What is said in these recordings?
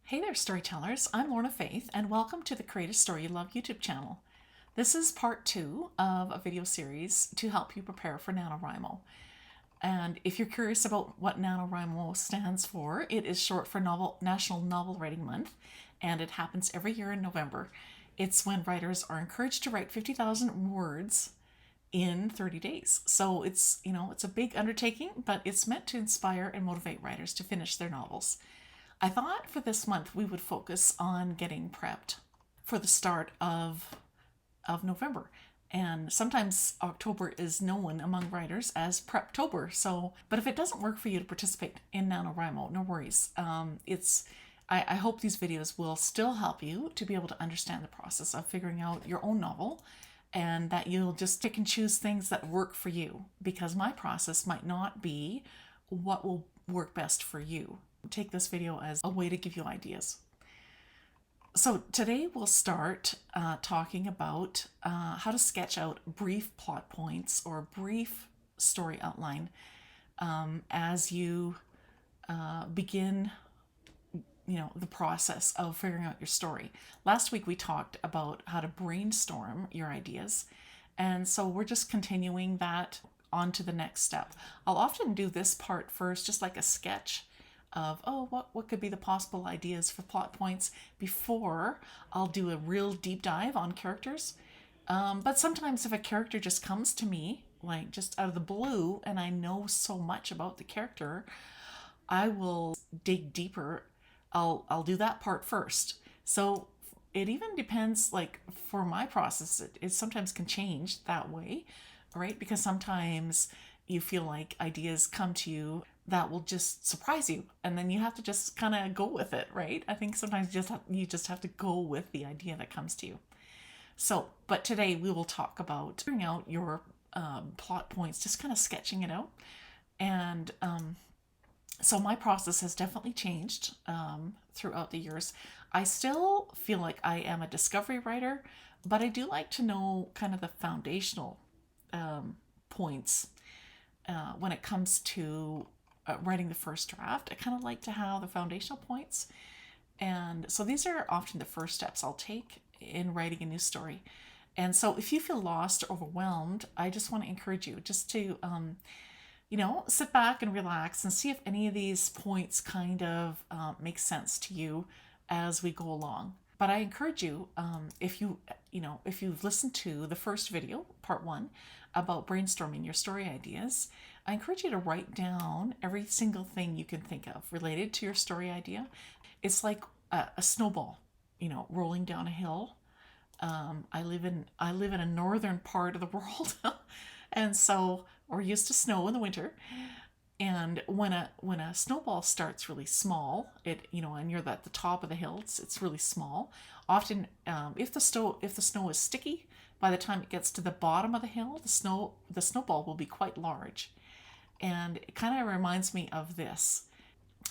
Hey there, storytellers. I'm Lorna Faith, and welcome to the Create a Story You Love YouTube channel. This is part 2 of a video series to help you prepare for NaNoWriMo. And if you're curious about what NaNoWriMo stands for, it is short for National Novel Writing Month, and it happens every year in November. It's when writers are encouraged to write 50,000 words in 30 days. So it's a big undertaking, but it's meant to inspire and motivate writers to finish their novels. I thought for this month we would focus on getting prepped for the start of November. And sometimes October is known among writers as preptober. But if it doesn't work for you to participate in NaNoWriMo, no worries. I hope these videos will still help you to be able to understand the process of figuring out your own novel, and that you'll just pick and choose things that work for you, because my process might not be what will work best for you. Take this video as a way to give you ideas. So today we'll start talking about how to sketch out brief plot points or brief story outline as you begin the process of figuring out your story. Last week we talked about how to brainstorm your ideas, and so we're just continuing that on to the next step. I'll often do this part first, just like a sketch of, what could be the possible ideas for plot points before I'll do a real deep dive on characters. But sometimes if a character just comes to me, like just out of the blue, and I know so much about the character, I will dig deeper. I'll do that part first. So it even depends, like for my process, it sometimes can change that way, right? Because sometimes you feel like ideas come to you that will just surprise you, and then you have to just kind of go with it, right? I think sometimes you just have to go with the idea that comes to you. So, but today we will talk about figuring out your plot points, just kind of sketching it out. And so my process has definitely changed throughout the years. I still feel like I am a discovery writer, but I do like to know kind of the foundational points when it comes to writing the first draft. I kind of like to have the foundational points. And so these are often the first steps I'll take in writing a new story. And so if you feel lost or overwhelmed, I just want to encourage you just to, sit back and relax and see if any of these points kind of make sense to you as we go along. But I encourage you, if you've listened to the first video, part 1, about brainstorming your story ideas, I encourage you to write down every single thing you can think of related to your story idea. It's like a snowball, rolling down a hill. I live in a northern part of the world, and so we're used to snow in the winter. And when a snowball starts really small, and you're at the top of the hill, it's really small. Often, if the snow is sticky, by the time it gets to the bottom of the hill, the snowball will be quite large. And it kind of reminds me of this.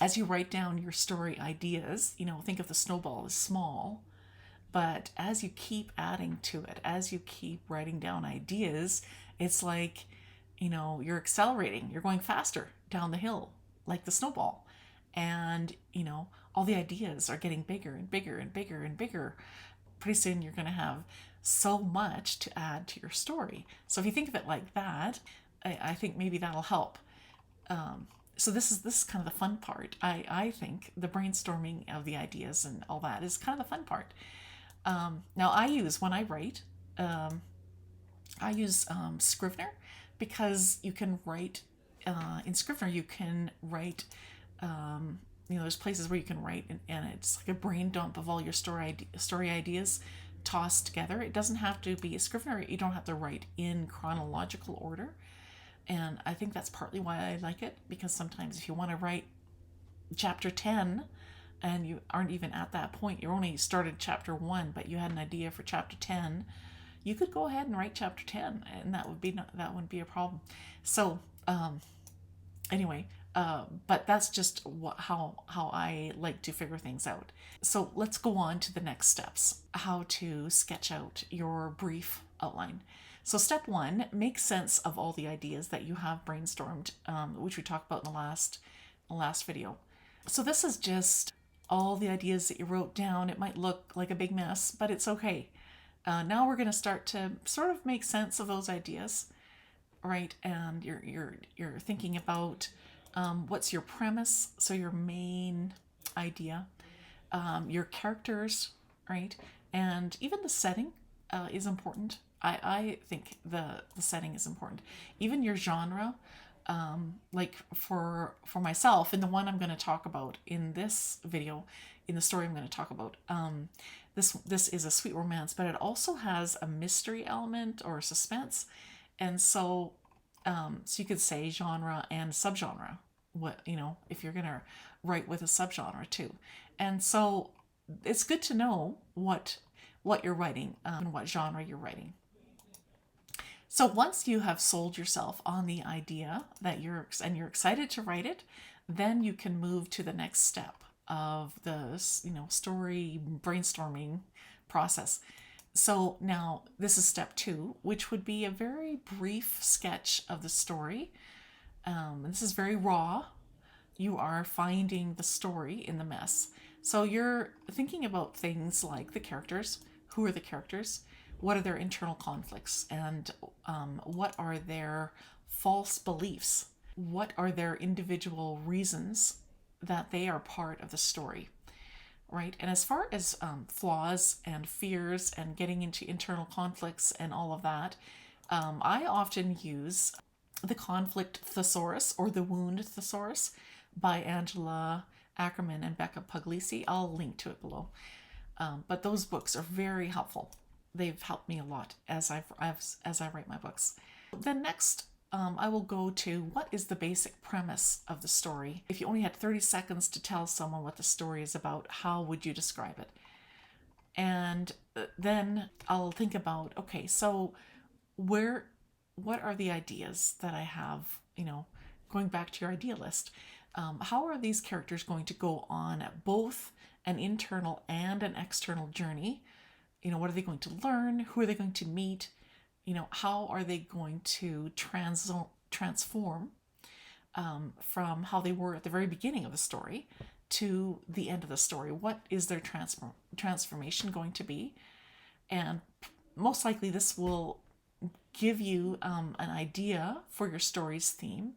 As you write down your story ideas, think of the snowball as small, but as you keep adding to it, as you keep writing down ideas, it's like, you're accelerating, you're going faster down the hill, like the snowball. And, all the ideas are getting bigger and bigger and bigger and bigger. Pretty soon you're going to have so much to add to your story. So if you think of it like that, I think maybe that'll help. So this is kind of the fun part. I think the brainstorming of the ideas and all that is kind of the fun part. Now when I write, I use Scrivener, because you can write in Scrivener. You can write, there's places where you can write, and it's like a brain dump of all your story ideas tossed together. It doesn't have to be a Scrivener. You don't have to write in chronological order. And I think that's partly why I like it, because sometimes if you want to write chapter 10 and you aren't even at that point, you only started chapter 1, but you had an idea for chapter 10, you could go ahead and write chapter 10, and that wouldn't be a problem. So anyway, but that's just how I like to figure things out. So let's go on to the next steps, how to sketch out your brief outline. So step 1, make sense of all the ideas that you have brainstormed, which we talked about in the last video. So this is just all the ideas that you wrote down. It might look like a big mess, but it's okay. Now we're going to start to sort of make sense of those ideas, right? And you're thinking about what's your premise, so your main idea, your characters, right? And even the setting is important. I think the setting is important. Even your genre, like for myself, in the one I'm going to talk about in this video, in the story I'm going to talk about, this is a sweet romance, but it also has a mystery element or suspense, and so so you could say genre and subgenre. What, if you're going to write with a subgenre too, and so it's good to know what you're writing and what genre you're writing. So once you have sold yourself on the idea that you're excited to write it, then you can move to the next step of the story brainstorming process. So now this is step 2, which would be a very brief sketch of the story. This is very raw. You are finding the story in the mess. So you're thinking about things like the characters. Who are the characters? What are their internal conflicts? And what are their false beliefs? What are their individual reasons that they are part of the story, right? And as far as flaws and fears and getting into internal conflicts and all of that, I often use the Conflict Thesaurus or the Wound Thesaurus by Angela Ackerman and Becca Puglisi. I'll link to it below. But those books are very helpful. They've helped me a lot as I write my books. Then next, I will go to what is the basic premise of the story. If you only had 30 seconds to tell someone what the story is about, how would you describe it? And then I'll think about, okay, so what are the ideas that I have, going back to your idea list. How are these characters going to go on both an internal and an external journey? What are they going to learn? Who are they going to meet? How are they going to transform from how they were at the very beginning of the story to the end of the story? What is their transformation going to be? And most likely this will give you an idea for your story's theme.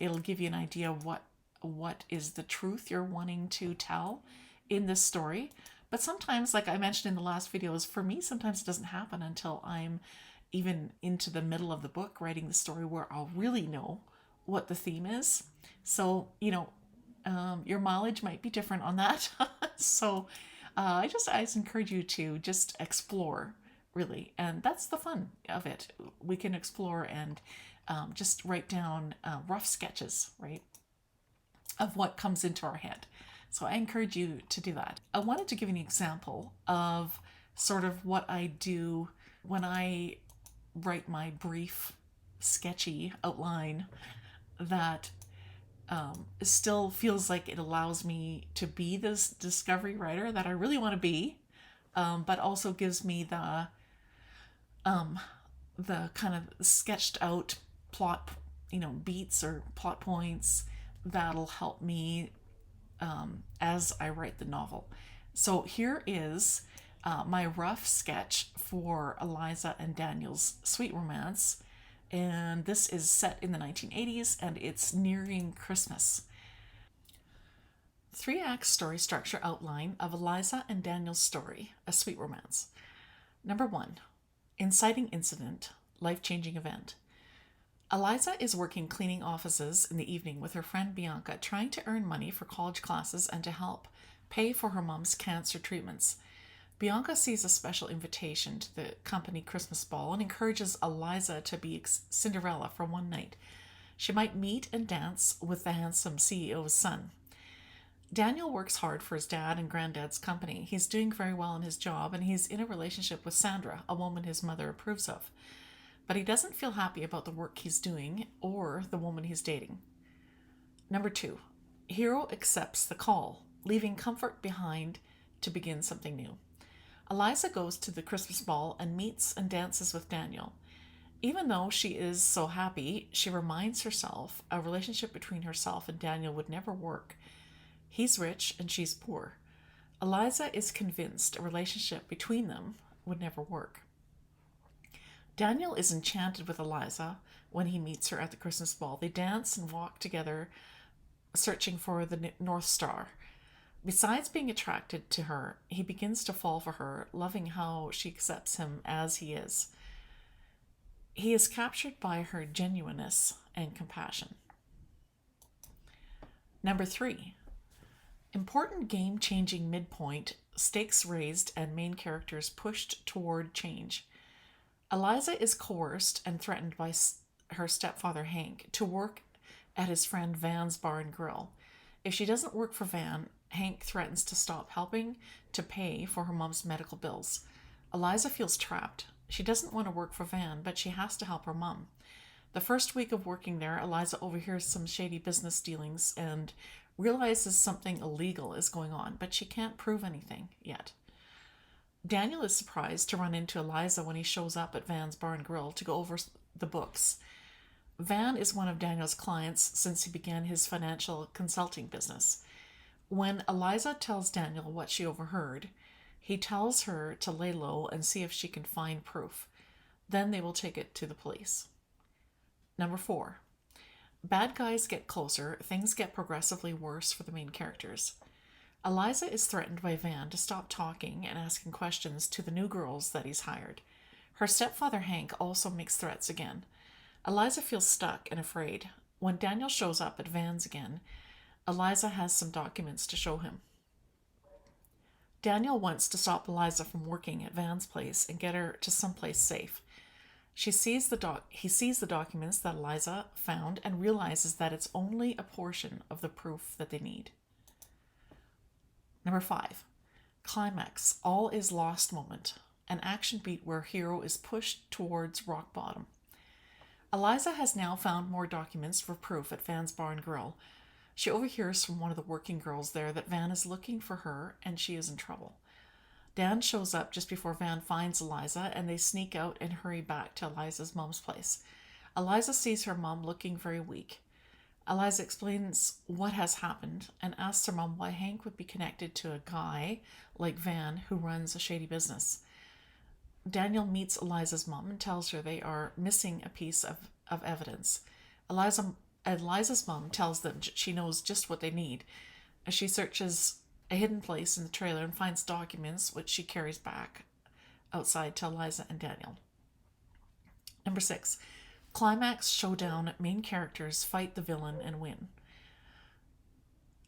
It'll give you an idea of what is the truth you're wanting to tell in this story. But sometimes, like I mentioned in the last videos, for me, sometimes it doesn't happen until I'm even into the middle of the book writing the story where I'll really know what the theme is. So, your mileage might be different on that. So I encourage you to just explore, really. And that's the fun of it. We can explore and just write down rough sketches, right, of what comes into our head. So I encourage you to do that. I wanted to give you an example of sort of what I do when I write my brief, sketchy outline that still feels like it allows me to be this discovery writer that I really want to be, but also gives me the kind of sketched out plot, beats or plot points that'll help me as I write the novel. So here is my rough sketch for Eliza and Daniel's sweet romance. And this is set in the 1980s and it's nearing Christmas. 3-act story structure outline of Eliza and Daniel's story, a sweet romance. Number 1, inciting incident, life-changing event. Eliza is working cleaning offices in the evening with her friend Bianca, trying to earn money for college classes and to help pay for her mom's cancer treatments. Bianca sees a special invitation to the company Christmas ball and encourages Eliza to be Cinderella for one night. She might meet and dance with the handsome CEO's son. Daniel works hard for his dad and granddad's company. He's doing very well in his job and he's in a relationship with Sandra, a woman his mother approves of. But he doesn't feel happy about the work he's doing or the woman he's dating. Number 2, hero accepts the call, leaving comfort behind to begin something new. Eliza goes to the Christmas ball and meets and dances with Daniel. Even though she is so happy, she reminds herself a relationship between herself and Daniel would never work. He's rich and she's poor. Eliza is convinced a relationship between them would never work. Daniel is enchanted with Eliza when he meets her at the Christmas ball. They dance and walk together, searching for the North Star. Besides being attracted to her, he begins to fall for her, loving how she accepts him as he is. He is captured by her genuineness and compassion. Number 3. Important game-changing midpoint, stakes raised, and main characters pushed toward change. Eliza is coerced and threatened by her stepfather Hank to work at his friend Van's bar and grill. If she doesn't work for Van, Hank threatens to stop helping to pay for her mom's medical bills. Eliza feels trapped. She doesn't want to work for Van, but she has to help her mom. The first week of working there, Eliza overhears some shady business dealings and realizes something illegal is going on, but she can't prove anything yet. Daniel is surprised to run into Eliza when he shows up at Van's bar and grill to go over the books. Van is one of Daniel's clients since he began his financial consulting business. When Eliza tells Daniel what she overheard, he tells her to lay low and see if she can find proof. Then they will take it to the police. Number 4. Bad guys get closer, things get progressively worse for the main characters. Eliza is threatened by Van to stop talking and asking questions to the new girls that he's hired. Her stepfather Hank also makes threats again. Eliza feels stuck and afraid. When Daniel shows up at Van's again, Eliza has some documents to show him. Daniel wants to stop Eliza from working at Van's place and get her to someplace safe. He sees the documents that Eliza found and realizes that it's only a portion of the proof that they need. Number 5. Climax, all is lost moment. An action beat where hero is pushed towards rock bottom. Eliza has now found more documents for proof at Van's bar and grill. She overhears from one of the working girls there that Van is looking for her and she is in trouble. Dan shows up just before Van finds Eliza and they sneak out and hurry back to Eliza's mom's place. Eliza sees her mom looking very weak. Eliza explains what has happened and asks her mom why Hank would be connected to a guy like Van who runs a shady business. Daniel meets Eliza's mom and tells her they are missing a piece of evidence. Eliza's mom tells them she knows just what they need. She searches a hidden place in the trailer and finds documents which she carries back outside to Eliza and Daniel. Number 6. Climax showdown, main characters fight the villain and win.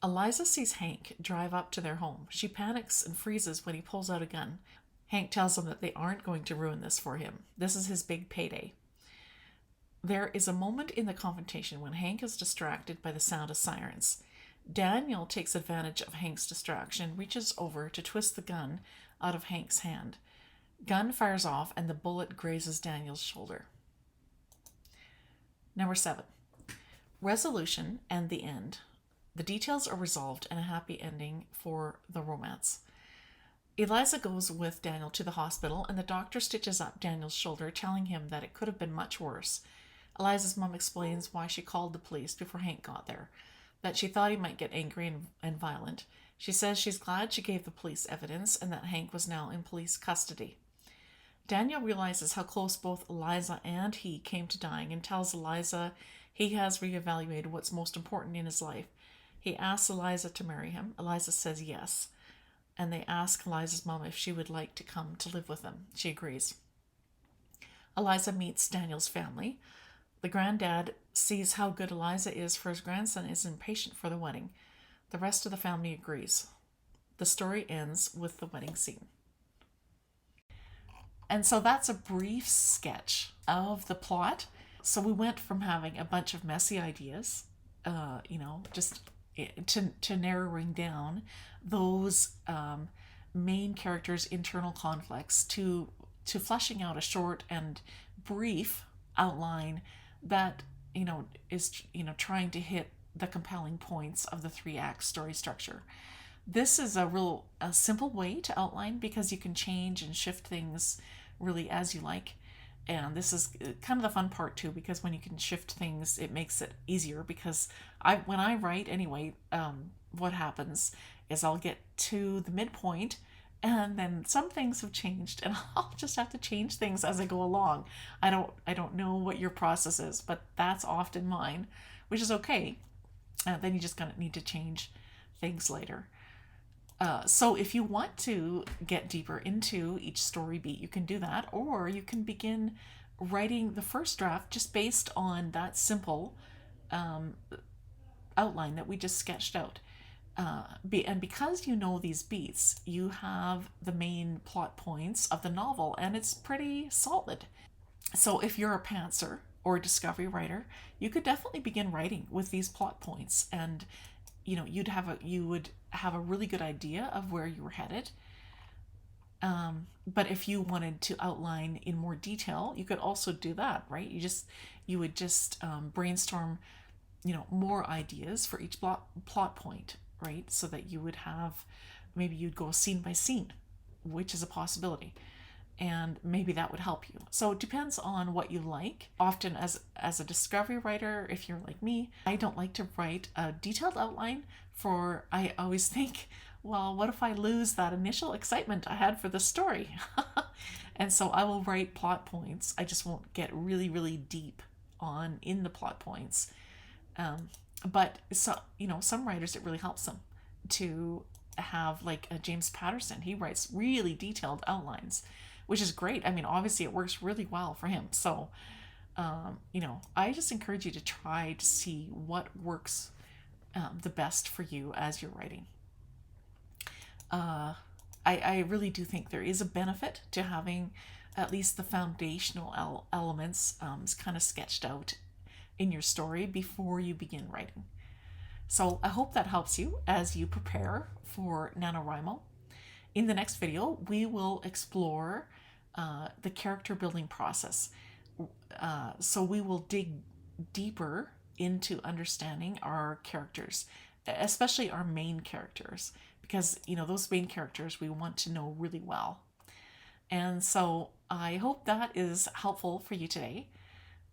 Eliza sees Hank drive up to their home. She panics and freezes when he pulls out a gun. Hank tells them that they aren't going to ruin this for him. This is his big payday. There is a moment in the confrontation when Hank is distracted by the sound of sirens. Daniel takes advantage of Hank's distraction, reaches over to twist the gun out of Hank's hand. Gun fires off and the bullet grazes Daniel's shoulder. Number 7. Resolution and the end. The details are resolved and a happy ending for the romance. Eliza goes with Daniel to the hospital and the doctor stitches up Daniel's shoulder, telling him that it could have been much worse. Eliza's mom explains why she called the police before Hank got there, that she thought he might get angry and violent. She says she's glad she gave the police evidence and that Hank was now in police custody. Daniel realizes how close both Eliza and he came to dying and tells Eliza he has reevaluated what's most important in his life. He asks Eliza to marry him. Eliza says yes, and they ask Eliza's mom if she would like to come to live with them. She agrees. Eliza meets Daniel's family. The granddad sees how good Eliza is for his grandson and is impatient for the wedding. The rest of the family agrees. The story ends with the wedding scene. And so that's a brief sketch of the plot. So we went from having a bunch of messy ideas, just to narrowing down those main characters' internal conflicts to fleshing out a short and brief outline that is trying to hit the compelling points of the 3-act story structure. This is a simple way to outline because you can change and shift things really as you like. And this is kind of the fun part too, because when you can shift things, it makes it easier because when I write anyway, what happens is I'll get to the midpoint and then some things have changed and I'll just have to change things as I go along. I don't know what your process is, but that's often mine, which is okay. Then you just gonna need to change things later. So if you want to get deeper into each story beat, you can do that, or you can begin writing the first draft just based on that simple outline that we just sketched out. And because you know these beats, you have the main plot points of the novel, and it's pretty solid. So if you're a pantser or a discovery writer, you could definitely begin writing with these plot points, and you would have a really good idea of where you were headed. But if you wanted to outline in more detail, you could also do that, right? You would just brainstorm, more ideas for each plot point, right? So that you would have, maybe you'd go scene by scene, which is a possibility. And maybe that would help you. So it depends on what you like. Often as a discovery writer, if you're like me, I don't like to write a detailed outline I always think, well, what if I lose that initial excitement I had for the story? And so I will write plot points. I just won't get really, really deep in the plot points. But some writers, it really helps them to have, like James Patterson. He writes really detailed outlines, which is great. I mean, obviously it works really well for him. So, I just encourage you to try to see what works the best for you as you're writing. I really do think there is a benefit to having at least the foundational elements kind of sketched out in your story before you begin writing. So I hope that helps you as you prepare for NaNoWriMo. In the next video, we will explore the character building process. So we will dig deeper into understanding our characters, especially our main characters, because those main characters we want to know really well. And so I hope that is helpful for you today.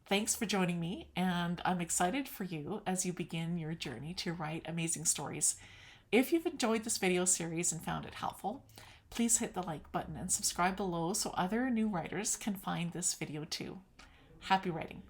Thanks for joining me, and I'm excited for you as you begin your journey to write amazing stories. If you've enjoyed this video series and found it helpful, please hit the like button and subscribe below so other new writers can find this video too. Happy writing!